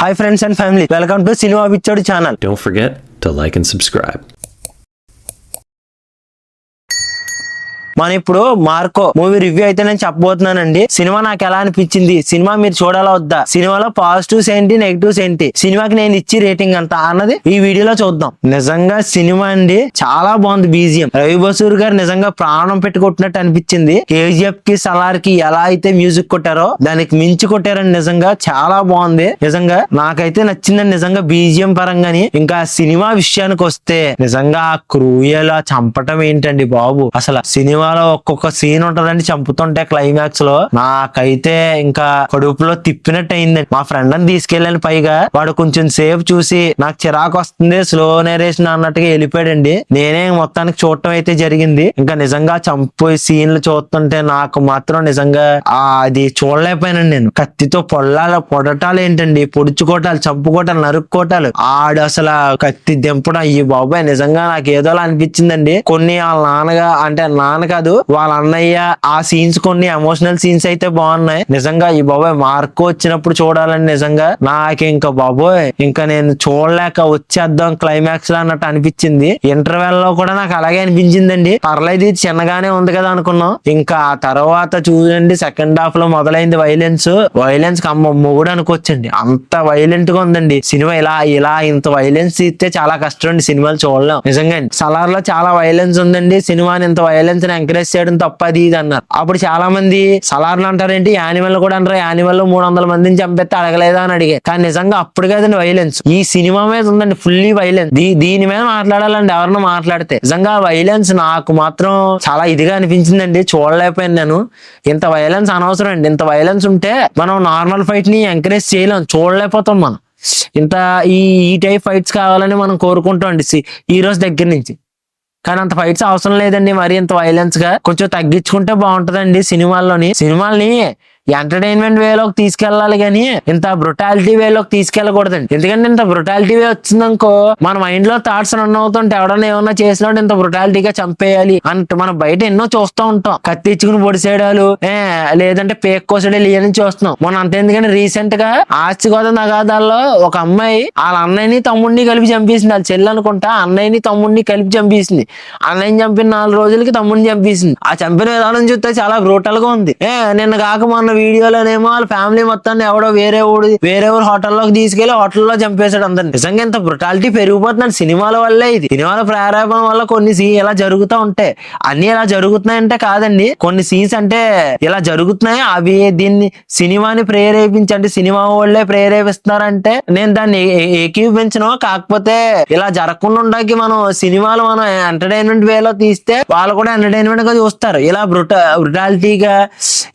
Hi friends and family, welcome to Cinema Pichodi channel. Don't forget to like and subscribe. మనం ఇప్పుడు Marco movie review అయితే నేను చెప్పబోతున్నానండి. Cinema నాకు ఎలా అనిపించింది, సినిమా మీరు చూడాలా వద్దా, సినిమాలో పాజిటివ్స్ ఏంటి నెగిటివ్స్ ఏంటి, సినిమాకి నేను ఇచ్చి రేటింగ్ ఎంత అన్నది ఈ వీడియోలో చూద్దాం. నిజంగా సినిమా అండి చాలా బాగుంది. బీజిఎం రవి బసూర్ గారు నిజంగా ప్రాణం పెట్టి కొట్టినట్టు అనిపించింది. కేజీఎఫ్ కి సలార్ కి ఎలా అయితే మ్యూజిక్ కొట్టారో దానికి మించి కొట్టారండి. నిజంగా చాలా బాగుంది. నిజంగా నాకైతే నచ్చిందండి నిజంగా బీజిఎం పరంగాని. ఇంకా సినిమా విషయానికి వస్తే నిజంగా ఆ క్రూయల్ చంపటం ఏంటండి బాబు. అసలు సినిమా ఒక్కొక్క సీన్ ఉంటదండి చంపుతుంటే క్లైమాక్స్ లో నాకైతే ఇంకా కడుపులో తిప్పినట్టు అయిందండి. మా ఫ్రెండ్ అని తీసుకెళ్ళాను, పైగా వాడు కొంచెం సేపు చూసి నాకు చిరాకు వస్తుంది స్లో నేరేషన్ అన్నట్టుగా వెళ్ళిపోయాడండి. నేనే మొత్తానికి చూడటం అయితే జరిగింది. ఇంకా నిజంగా చంపోయి సీన్లు చూస్తుంటే నాకు మాత్రం నిజంగా అది చూడలేకపోయానండి. నేను కత్తితో పొడటాలు ఏంటండి, పొడుచుకోటాలు, చంపుకోటాలు, నరుక్కోటాలు, ఆడు అసలు కత్తి దింపడం ఈ బాబాయ్ నిజంగా నాకు ఏదోలా అనిపించిందండి. కొన్ని వాళ్ళ నాన్నగా అంటే నాన్న కాదు వాళ్ళ అన్నయ్య ఆ సీన్స్ కొన్ని ఎమోషనల్ సీన్స్ అయితే బాగున్నాయి. నిజంగా ఈ బాబోయ్ మార్కో వచ్చినప్పుడు చూడాలని నిజంగా నాకు ఇంకా బాబోయ్ ఇంకా నేను చూడలేక వచ్చేద్దాం క్లైమాక్స్ లో అన్నట్టు అనిపించింది. ఇంటర్వెల్ లో కూడా నాకు అలాగే అనిపించిందండి. పర్లేదు ఇది చిన్నగానే ఉంది కదా అనుకున్నాం. ఇంకా ఆ తర్వాత చూడండి సెకండ్ హాఫ్ లో మొదలైంది వైలెన్స్ కమ్మమ్మ కూడా అనుకోవచ్చండి. అంత వైలెంట్ గా ఉందండి సినిమా. ఇలా ఇంత వైలెన్స్ ఇస్తే చాలా కష్టం అండి సినిమాలు చూడలేం. నిజంగా సలార్ లో చాలా వైలెన్స్ ఉందండి. సినిమాని ఇంత వైలెన్స్ ఎంకరేజ్ చేయడం తప్పది ఇది అన్నారు. అప్పుడు చాలా మంది సలార్లు అంటారేంటి, యానిమల్ కూడా అంటారు, యానిమల్ 300 మందిని చంపేస్తే అడగలేదా అని అడిగే. కానీ నిజంగా అప్పుడు కదండి వైలెన్స్, ఈ సినిమా మీద ఉందండి ఫుల్లీ వైలెన్స్. దీని మీద మాట్లాడాలండి ఎవరన్నా మాట్లాడితే. నిజంగా వైలెన్స్ నాకు మాత్రం చాలా ఇదిగా అనిపించిందండి. చూడలేకపోయాను నేను. ఇంత వైలెన్స్ అనవసరం అండి. ఇంత వైలెన్స్ ఉంటే మనం నార్మల్ ఫైట్ ని ఎంకరేజ్ చేయలేం, చూడలేకపోతాం మనం. ఇంత ఈ టైప్ ఫైట్స్ కావాలని మనం కోరుకుంటాం అండి హీరోస్ దగ్గర నుంచి. కానీ అంత ఫైట్స్ అవసరం లేదండి. మరి ఇంత వైలెన్స్ గా కొంచెం తగ్గించుకుంటే బాగుంటదండి. సినిమాల్ని ఎంటర్టైన్మెంట్ వేలోకి తీసుకెళ్లాలి కానీ ఇంత బ్రుటాలిటీ వేలోకి తీసుకెళ్ళకూడదండి. ఎందుకంటే ఇంత బ్రుటాలిటీ వే వచ్చిందనుకో మన మైండ్ లో థాట్స్ రన్ అవుతుంటే ఎవడన్నా ఏమన్నా చేసినప్పుడు ఇంత బ్రుటాలిటీగా చంపేయాలి అంటే మనం బయట ఎన్నో చూస్తూ ఉంటాం. కత్తిచ్చుకుని పొడిసేయడాలు, లేదంటే పేక్ కోసడాలు ఇవన్నీ చూస్తున్నాం. మనం అంత ఎందుకంటే రీసెంట్ గా ఆస్తిగోద నగాదాల్లో ఒక అమ్మాయి వాళ్ళ అన్నయ్యని తమ్ముడిని కలిపి చంపేసింది. వాళ్ళ చెల్లి అనుకుంటా అన్నయ్యని తమ్ముడిని కలిపి చంపేసింది. అన్నయ్యని చంపిన 4 రోజులకి తమ్ముడిని చంపేసింది. ఆ చంపిన విధానం చూస్తే చాలా బ్రూటల్ గా ఉంది. నిన్న కాక మొన్న వీడియోలోనేమో వాళ్ళ ఫ్యామిలీ మొత్తాన్ని ఎవడో వేరే ఊరు హోటల్లోకి తీసుకెళ్లి హోటల్లో చంపేశాడు అందరిని. నిజంగా ఇంత బ్రుటాలిటీ పెరిగిపోతున్నాడు సినిమాల వల్లే. ఇది సినిమాల ప్రేరేపణ వల్ల కొన్ని ఇలా జరుగుతూ ఉంటాయి. అన్ని ఇలా జరుగుతున్నాయంటే కాదండి, కొన్ని సీన్స్ అంటే ఇలా జరుగుతున్నాయి. అవి దీన్ని సినిమాని ప్రేరేపించండి, సినిమా వాళ్ళే ప్రేరేపిస్తున్నారంటే నేను దాన్ని ఏకీవించను. కాకపోతే ఇలా జరగకుండా ఉండడానికి మనం ఎంటర్టైన్మెంట్ వేలో తీస్తే వాళ్ళు కూడా ఎంటర్టైన్మెంట్ గా చూస్తారు. ఇలా బ్రుటాలిటీగా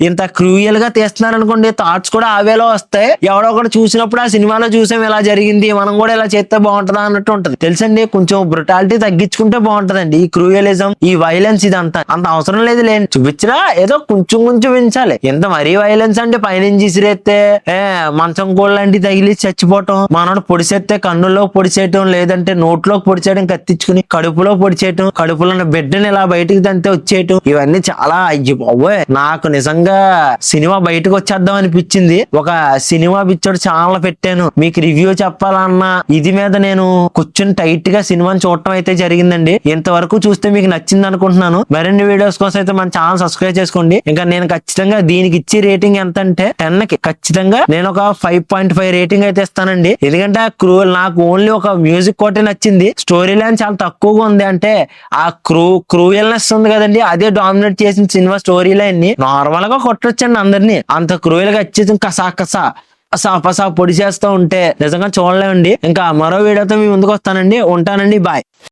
ఇంత క్రూయల్ గా తీస్తున్నారు అనుకోండి, థాట్స్ కూడా ఆవేలో వస్తాయి. ఎవడో ఒకటి చూసినప్పుడు ఆ సినిమాలో చూసాం ఇలా జరిగింది, మనం కూడా ఇలా చేస్తే బాగుంటుందా అన్నట్టు ఉంటది. తెలుసండి కొంచెం బ్రుటాలిటీ తగ్గించుకుంటే బాగుంటదండి. ఈ క్రూయలిజం, ఈ వైలెన్స్ ఇదంతా అంత అవసరం లేదు. లేని చూపించినా ఏదో కొంచెం పెంచాలి. ఎంత మరీ వైలెన్స్ అంటే పైనుంచి ఇసిరేస్తే మంచం కోళ్ళంటి తగిలి చచ్చిపోవటం, మనోడు పొడిసేస్తే కన్నుల్లో పొడిచేయటం, లేదంటే నోట్లోకి పొడిచేయడం, కత్తించుకుని కడుపులో పొడిచేయటం, కడుపులో ఉన్న బిడ్డని ఇలా బయటికి తంతే వచ్చేయటం, ఇవన్నీ చాలా అయ్యి బాబోయ్. నాకు నిజంగా సినిమా బయటకు వచ్చేద్దాం అనిపించింది. ఒక సినిమా పిచ్చోడు ఛానల్ పెట్టాను, మీకు రివ్యూ చెప్పాలన్నా ఇది మీద నేను కూర్చుని టైట్ గా సినిమాని చూడటం అయితే జరిగిందండి. ఇంతవరకు చూస్తే మీకు నచ్చింది అనుకుంటున్నాను. మరిన్ని వీడియోస్ కోసం అయితే మన ఛానల్ సబ్స్క్రైబ్ చేసుకోండి. ఇంకా నేను ఖచ్చితంగా దీనికి ఇచ్చే రేటింగ్ ఎంత అంటే 10 కి ఖచ్చితంగా నేను ఒక 5.5 రేటింగ్ అయితే ఇస్తానండి. ఎందుకంటే నాకు ఓన్లీ ఒక మ్యూజిక్ కోటే నచ్చింది. స్టోరీ లైన్ చాలా తక్కువగా ఉంది. అంటే ఆ క్రూయల్నెస్ ఉంది కదండి, అదే డామినేట్ చేసిన సినిమా స్టోరీ లైన్ ని నార్మల్ గా కొట్టొచ్చండి అందరినీ. అంత క్రూయల్ గా వచ్చేసి కసా పొడి చేస్తూ ఉంటే నిజంగా చూడలేమండి. ఇంకా మరో వీడియోతో మీ ముందుకు వస్తానండి. ఉంటానండి, బాయ్.